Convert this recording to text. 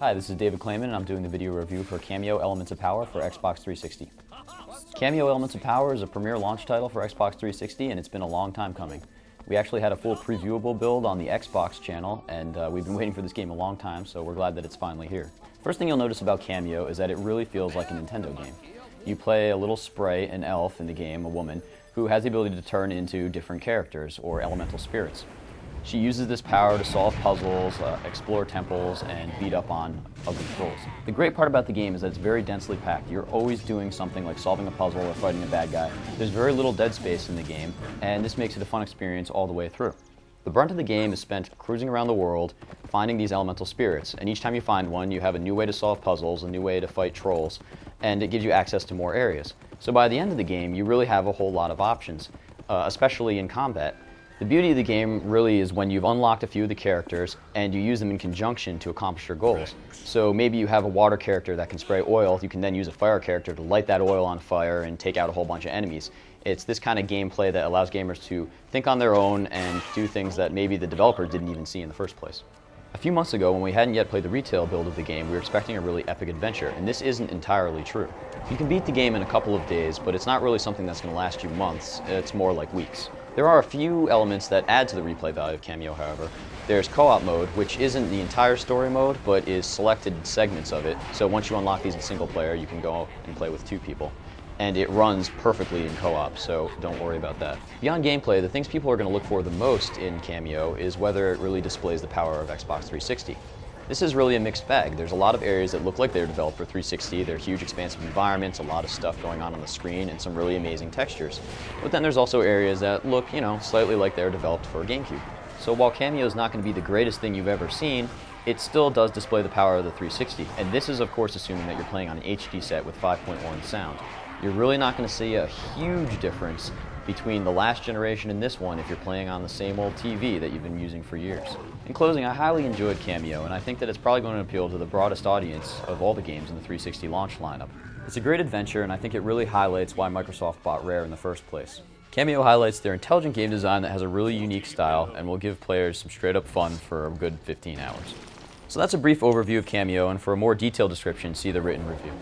Hi, this is David Clayman, and I'm doing the video review for kameo-elements-of-power for Xbox 360. Kameo-elements-of-power is a premier launch title for Xbox 360, and it's been a long time coming. We actually had a full previewable build on the Xbox channel, and we've been waiting for this game a long time, so we're glad that it's finally here. First thing you'll notice about Kameo is that it really feels like a Nintendo game. You play a little spray, an elf in the game, a woman, who has the ability to turn into different characters, or elemental spirits. She uses this power to solve puzzles, explore temples, and beat up on ugly trolls. The great part about the game is that it's very densely packed. You're always doing something like solving a puzzle or fighting a bad guy. There's very little dead space in the game, and this makes it a fun experience all the way through. The brunt of the game is spent cruising around the world, finding these elemental spirits, and each time you find one, you have a new way to solve puzzles, a new way to fight trolls, and it gives you access to more areas. So by the end of the game, you really have a whole lot of options, especially in combat. The beauty of the game really is when you've unlocked a few of the characters and you use them in conjunction to accomplish your goals. So maybe you have a water character that can spray oil, you can then use a fire character to light that oil on fire and take out a whole bunch of enemies. It's this kind of gameplay that allows gamers to think on their own and do things that maybe the developer didn't even see in the first place. A few months ago, when we hadn't yet played the retail build of the game, we were expecting a really epic adventure, and this isn't entirely true. You can beat the game in a couple of days, but it's not really something that's going to last you months, it's more like weeks. There are a few elements that add to the replay value of Kameo, however. There's co-op mode, which isn't the entire story mode, but is selected segments of it. So once you unlock these in single player, you can go and play with two people. And it runs perfectly in co-op, so don't worry about that. Beyond gameplay, the things people are going to look for the most in Kameo is whether it really displays the power of Xbox 360. This is really a mixed bag. There's a lot of areas that look like they're developed for 360. They're huge, expansive environments, a lot of stuff going on the screen, and some really amazing textures. But then there's also areas that look, slightly like they're developed for GameCube. So while Kameo is not going to be the greatest thing you've ever seen, it still does display the power of the 360. And this is, of course, assuming that you're playing on an HD set with 5.1 sound. You're really not going to see a huge difference between the last generation and this one if you're playing on the same old TV that you've been using for years. In closing, I highly enjoyed Kameo, and I think that it's probably going to appeal to the broadest audience of all the games in the 360 launch lineup. It's a great adventure, and I think it really highlights why Microsoft bought Rare in the first place. Kameo highlights their intelligent game design that has a really unique style and will give players some straight-up fun for a good 15 hours. So that's a brief overview of Kameo, and for a more detailed description, see the written review.